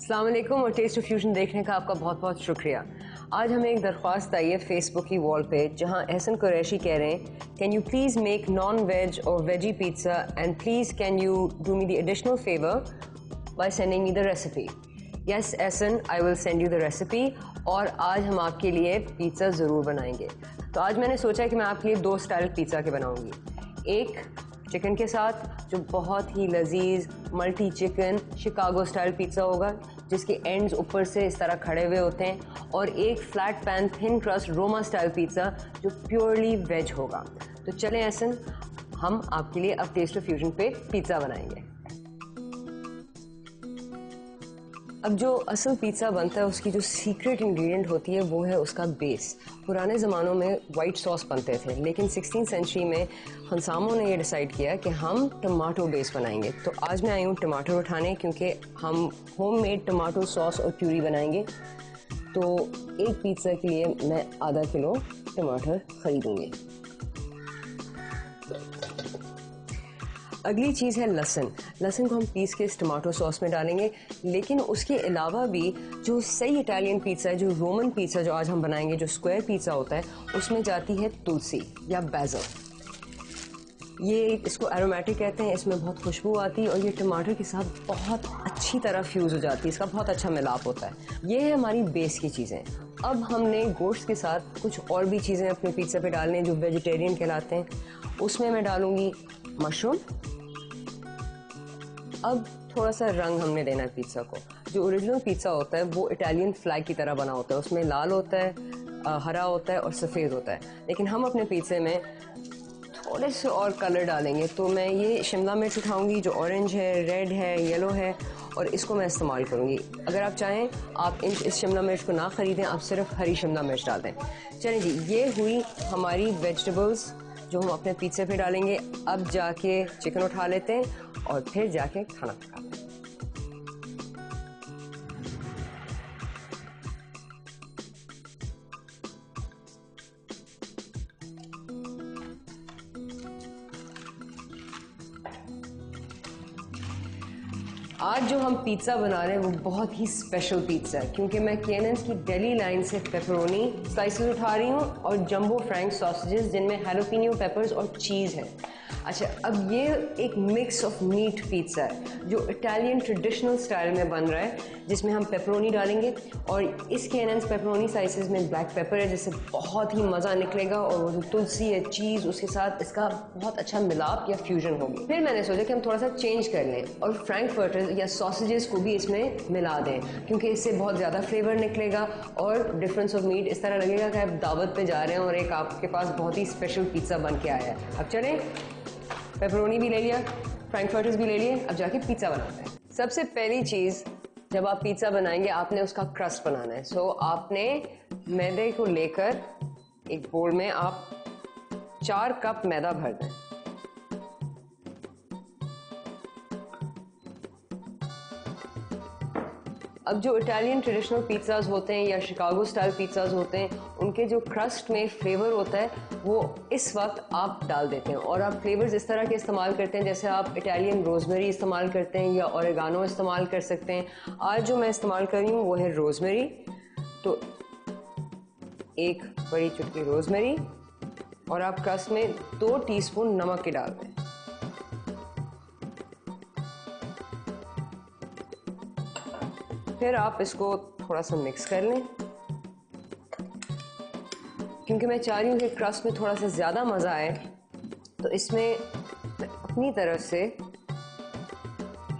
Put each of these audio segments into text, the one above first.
अस्सलाम वालेकुम और टेस्ट ऑफ फ्यूजन देखने का आपका बहुत बहुत शुक्रिया। आज हमें एक दरख्वास्त आई है फेसबुक की वॉल पे, जहां एहसन कुरैशी कह रहे हैं, can you please make non veg और veggie pizza and please can you do me the additional favour by sending me the recipe. Yes Ehsan, I will send you the recipe और आज हम आपके लिए पिज़्ज़ा ज़रूर बनाएंगे। तो आज मैंने सोचा कि मैं आपके लिए दो स्टाइल पिज़्ज़ा के बनाऊंगी। एक चिकन के साथ जो बहुत ही लजीज multi chicken Chicago style pizza होगा, जिसके एंड्स ऊपर से इस तरह खड़े हुए होते हैं, और एक flat pan thin crust Roma style pizza जो प्योरली वेज होगा। तो चलें एहसन, हम आपके लिए अब टेस्ट ऑफ फ्यूजन पे पिज़्ज़ा बनाएंगे। अब जो असल पिज़्ज़ा बनता है उसकी जो सीक्रेट इंग्रेडिएंट होती है वो है उसका बेस। पुराने ज़मानों में वाइट सॉस बनते थे, लेकिन 16th सेंचुरी में खनसामों ने ये डिसाइड किया कि हम टमाटो बेस बनाएंगे। तो आज मैं आई हूँ टमाटर उठाने, क्योंकि हम होममेड टमाटो सॉस और प्यूरी बनाएंगे। तो एक पिज़्ज़ा के लिए मैं आधा किलो टमाटर खरीदूंगी। अगली चीज़ है लहसुन। लहसुन को हम पीस के इस टमाटो सॉस में डालेंगे, लेकिन उसके अलावा भी जो सही इटालियन पिज़्ज़ा है, जो रोमन पिज़्ज़ा जो आज हम बनाएंगे, जो स्क्वायर पिज़्ज़ा होता है, उसमें जाती है तुलसी या बैज़ल। ये इसको एरोमेटिक कहते हैं, इसमें बहुत खुशबू आती है और ये टमाटर के साथ बहुत अच्छी तरह फ्यूज़ हो जाती है, इसका बहुत अच्छा मिलाप होता है। ये है हमारी बेस की चीज़ें। अब हमने गोश्त के साथ कुछ और भी चीज़ें अपने पिज़्ज़ा पे डालने जो वेजिटेरियन कहलाते हैं। उसमें मैं डालूंगी मशरूम। अब थोड़ा सा रंग हमने देना है पिज़्ज़ा को। जो ओरिजिनल पिज़्ज़ा होता है वो इटालियन फ्लैग की तरह बना होता है, उसमें लाल होता है, हरा होता है और सफ़ेद होता है। लेकिन हम अपने पिज़्ज़े में थोड़े से और कलर डालेंगे। तो मैं ये शिमला मिर्च उठाऊंगी जो ऑरेंज है, रेड है, येलो है, और इसको मैं इस्तेमाल करूंगी। अगर आप चाहें आप इस शिमला मिर्च को ना ख़रीदें, आप सिर्फ हरी शिमला मिर्च डाल दें। चलें जी, ये हुई हमारी वेजिटेबल्स जो हम अपने पिज़्ज़े पे डालेंगे। अब जाके चिकन उठा लेते हैं और फिर जाके खाना पकाते हैं। आज जो हम पिज़्ज़ा बना रहे हैं वो बहुत ही स्पेशल पिज़्ज़ा है, क्योंकि मैं केनन्स की डेली लाइन से पेपरोनी स्लाइसेस उठा रही हूँ और जंबो फ्रैंक सॉसेजेस जिनमें हैलोपिनियो पेपर्स और चीज़ है। अच्छा, अब ये एक मिक्स ऑफ मीट पिज़्ज़ा है जो इटालियन ट्रेडिशनल स्टाइल में बन रहा है, जिसमें हम पेपरोनी डालेंगे और इस केनन्स पेपरोनी स्लाइसेस में ब्लैक पेपर है, जिससे बहुत ही मज़ा निकलेगा, और वो जो तुलसी है, चीज़, उसके साथ इसका बहुत अच्छा मिलाप या फ्यूजन होगी। फिर मैंने सोचा कि हम थोड़ा सा चेंज कर लें और फ्रैंकफर्टर या सॉसेजेस को भी इसमें मिला दें, क्योंकि इससे बहुत ज़्यादा फ्लेवर निकलेगा और डिफरेंस ऑफ मीट इस तरह लगेगा कि आप दावत पे जा रहे हैं और एक आपके पास बहुत ही स्पेशल पिज़्ज़ा बन के आया है। अब चलें, पेपरोनी भी ले लिया, फ्रैंकफर्टर्स भी ले लिए, अब जाके पिज़्ज़ा बनाते हैं। सबसे पहली चीज़, जब आप पिज़्ज़ा बनाएंगे आपने उसका क्रस्ट बनाना है। सो आपने मैदे को लेकर एक बोल में आप 4 कप मैदा भर दें। अब जो इटालियन ट्रेडिशनल पिज़्ज़ाज होते हैं या शिकागो स्टाइल पिज़्ज़ाज होते हैं, उनके जो क्रस्ट में फ्लेवर होता है वो इस वक्त आप डाल देते हैं, और आप फ्लेवर्स इस तरह के इस्तेमाल करते हैं जैसे आप इटालियन रोज़मेरी इस्तेमाल करते हैं या ओरेगानो इस्तेमाल कर सकते हैं। आज जो मैं इस्तेमाल कर रही हूँ वो है रोज़मेरी। तो एक बड़ी चुटकी रोज़मेरी, और आप क्रस्ट में 2 टीस्पून नमक के डाल दें। फिर आप इसको थोड़ा सा मिक्स कर लें, क्योंकि मैं चाह रही हूँ कि क्रस्ट में थोड़ा सा ज़्यादा मज़ा आए, तो इसमें मैं अपनी तरफ से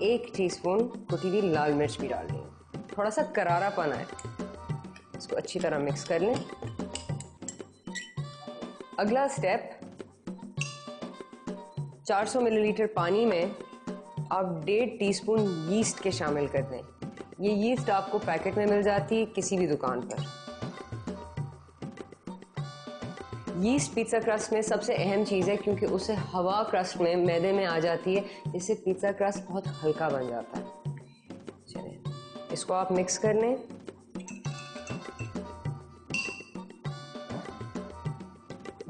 1 टीस्पून कुटी हुई लाल मिर्च भी डाल रही हूँ, थोड़ा सा करारापन आए। इसको अच्छी तरह मिक्स कर लें। अगला स्टेप, 400 मिलीलीटर पानी में आप 1.5 टीस्पून यीस्ट के शामिल कर दें। ये यीस्ट आपको पैकेट में मिल जाती है किसी भी दुकान पर। यीस्ट पिज़्ज़ा क्रस्ट में सबसे अहम चीज़ है, क्योंकि उससे हवा क्रस्ट में मैदे में आ जाती है, जिससे पिज़्ज़ा क्रस्ट बहुत हल्का बन जाता है। चलिए, इसको आप मिक्स कर लें।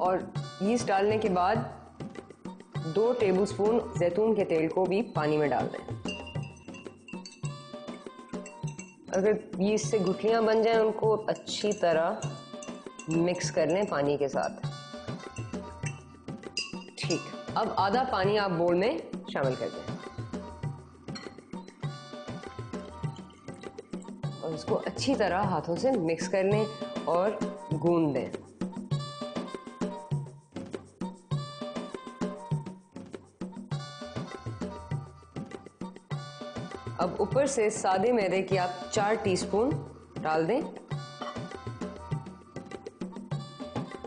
और यीस्ट डालने के बाद 2 टेबलस्पून जैतून के तेल को भी पानी में डाल दें। अगर यीस्ट से गुठलियां बन जाएं उनको अच्छी तरह मिक्स कर लें पानी के साथ। ठीक, अब आधा पानी आप बोल में शामिल कर दें और इसको अच्छी तरह हाथों से मिक्स कर लें और गूंद दें। अब ऊपर से सादे मैदे की आप 4 टीस्पून डाल दें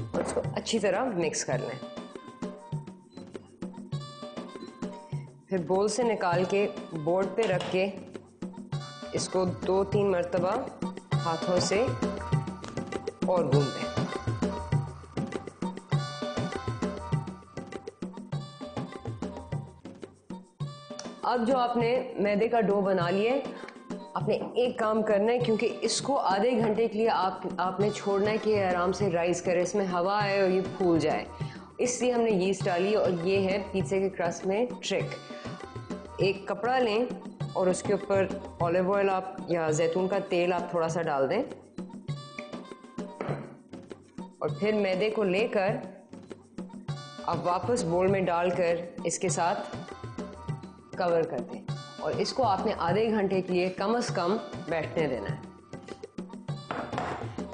और इसको अच्छी तरह मिक्स कर लें। फिर बोल से निकाल के बोर्ड पे रख के इसको 2-3 मरतबा हाथों से और गूंद दें। अब जो आपने मैदे का डो बना लिया है, आपने एक काम करना है, क्योंकि इसको आधे घंटे के लिए आपने छोड़ना है कि आराम से राइज करे, इसमें हवा आए और ये फूल जाए, इसलिए हमने यीस्ट डाली। और ये है पिज़्ज़ा के क्रस्ट में ट्रिक। एक कपड़ा लें और उसके ऊपर ऑलिव ऑयल आप या जैतून का तेल आप थोड़ा सा डाल दें और फिर मैदे को लेकर आप वापस बोल में डालकर इसके साथ कवर कर दें और इसको आपने आधे घंटे के लिए कम से कम बैठने देना है।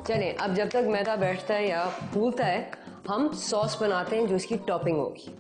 चलें, अब जब तक मैदा बैठता है या फूलता है, हम सॉस बनाते हैं जो इसकी टॉपिंग होगी।